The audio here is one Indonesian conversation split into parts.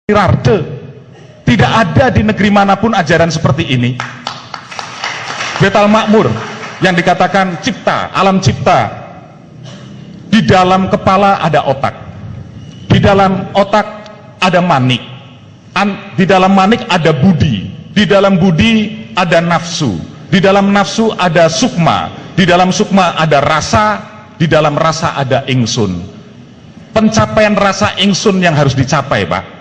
Rarde. Tidak ada di negeri manapun ajaran seperti ini. Betal Makmur yang dikatakan cipta, alam cipta. Di dalam kepala ada otak. Di dalam otak ada manik. Di dalam manik ada budi. Di dalam budi ada nafsu. Di dalam nafsu ada sukma. Di dalam sukma ada rasa. Di dalam rasa ada ingsun. Pencapaian rasa ingsun yang harus dicapai, Pak.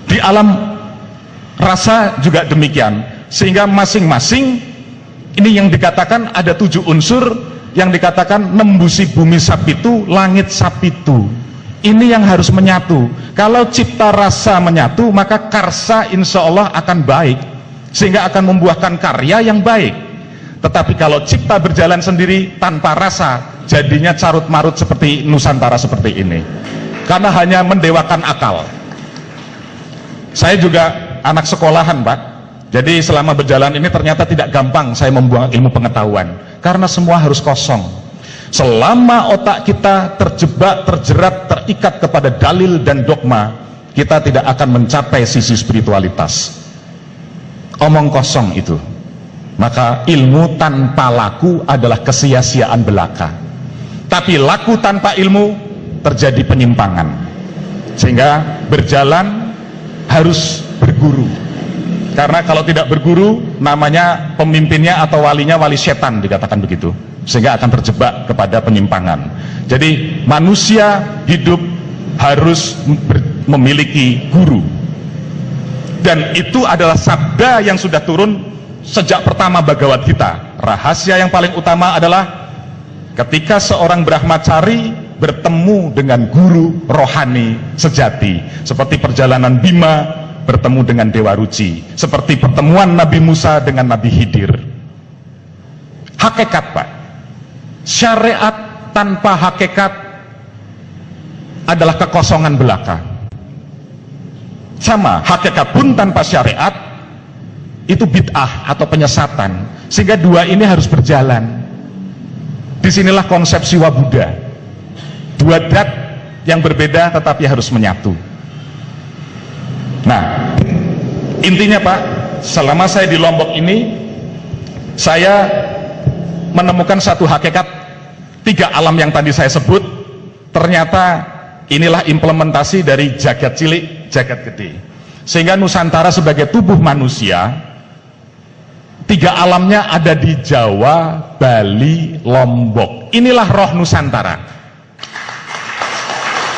Di alam rasa juga demikian, sehingga masing-masing ini yang dikatakan ada 7 unsur yang dikatakan nembusi bumi sapitu, langit sapitu. Ini yang harus menyatu. Kalau cipta rasa menyatu, maka karsa insya Allah akan baik, sehingga akan membuahkan karya yang baik. Tetapi kalau cipta berjalan sendiri tanpa rasa, jadinya carut marut seperti Nusantara seperti ini, karena hanya mendewakan akal. Saya juga anak sekolahan, Pak. Jadi selama berjalan ini ternyata tidak gampang saya membuang ilmu pengetahuan, karena semua harus kosong. Selama otak kita terjebak, terjerat, terikat kepada dalil dan dogma, kita tidak akan mencapai sisi spiritualitas. Omong kosong itu. Maka ilmu tanpa laku adalah kesia-siaan belaka. Tapi laku tanpa ilmu terjadi penyimpangan. Sehingga berjalan harus berguru, karena kalau tidak berguru namanya pemimpinnya atau walinya wali setan, dikatakan begitu, sehingga akan terjebak kepada penyimpangan. Jadi manusia hidup harus memiliki guru, dan itu adalah sabda yang sudah turun sejak pertama Bhagavad Gita. Rahasia yang paling utama adalah ketika seorang brahmacari bertemu dengan guru rohani sejati, seperti perjalanan Bima bertemu dengan Dewa Ruci, seperti pertemuan Nabi Musa dengan Nabi Khidir. Hakikat, Pak, syariat tanpa hakikat adalah kekosongan belaka. Sama, hakikat pun tanpa syariat itu bid'ah atau penyesatan, sehingga dua ini harus berjalan. Disinilah konsep Siwa Buddha. Dua dat yang berbeda tetapi harus menyatu. Nah, intinya, Pak, selama saya di Lombok ini, saya menemukan satu hakikat 3 alam yang tadi saya sebut. Ternyata inilah implementasi dari jagat cilik, jagat gede. Sehingga Nusantara sebagai tubuh manusia, 3 alamnya ada di Jawa, Bali, Lombok. Inilah roh Nusantara.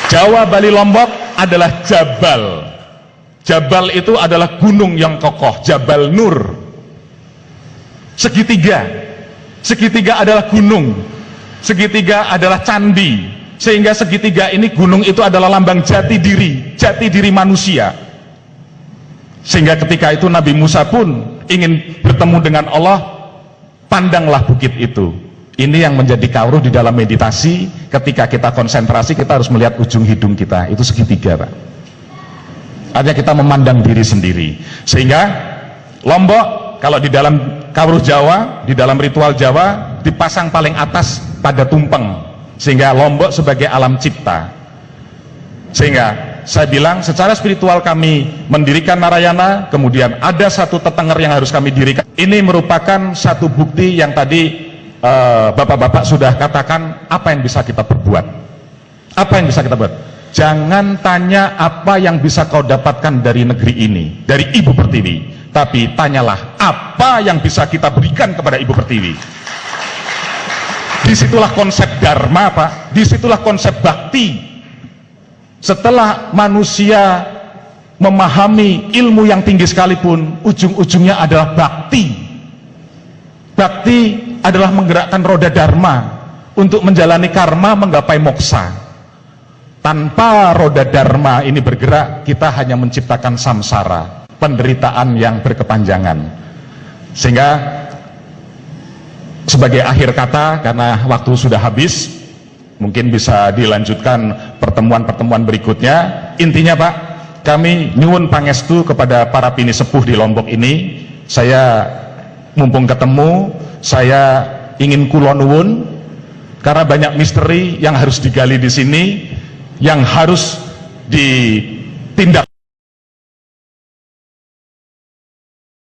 Jawa, Bali, Lombok adalah Jabal. Jabal itu adalah gunung yang kokoh, Jabal Nur. Segitiga. Segitiga adalah gunung. Segitiga adalah candi. Sehingga segitiga ini, gunung itu adalah lambang jati diri manusia. Sehingga ketika itu Nabi Musa pun ingin bertemu dengan Allah, pandanglah bukit itu. Ini yang menjadi kawruh di dalam meditasi. Ketika kita konsentrasi, kita harus melihat ujung hidung kita, itu segitiga, Pak. Artinya kita memandang diri sendiri. Sehingga Lombok, kalau di dalam kawruh Jawa, di dalam ritual Jawa, dipasang paling atas pada tumpeng, sehingga Lombok sebagai alam cipta. Sehingga saya bilang secara spiritual kami mendirikan Narayana, kemudian ada satu tetenger yang harus kami dirikan. Ini merupakan satu bukti yang tadi bapak-bapak sudah katakan. Apa yang bisa kita perbuat? Apa yang bisa kita buat? Jangan tanya apa yang bisa kau dapatkan dari negeri ini, dari Ibu Pertiwi, tapi tanyalah apa yang bisa kita berikan kepada Ibu Pertiwi. Disitulah konsep dharma, Pak. Disitulah konsep bakti. Setelah manusia memahami ilmu yang tinggi sekalipun, ujung-ujungnya adalah bakti. Bakti adalah menggerakkan roda dharma untuk menjalani karma, menggapai moksa. Tanpa roda dharma ini bergerak, kita hanya menciptakan samsara, penderitaan yang berkepanjangan. Sehingga sebagai akhir kata, karena waktu sudah habis, mungkin bisa dilanjutkan pertemuan-pertemuan berikutnya. Intinya, Pak, kami nyuwun pangestu kepada para pini sepuh di Lombok ini. Saya mumpung ketemu, saya ingin kula nuwun, karena banyak misteri yang harus digali di sini, yang harus tindak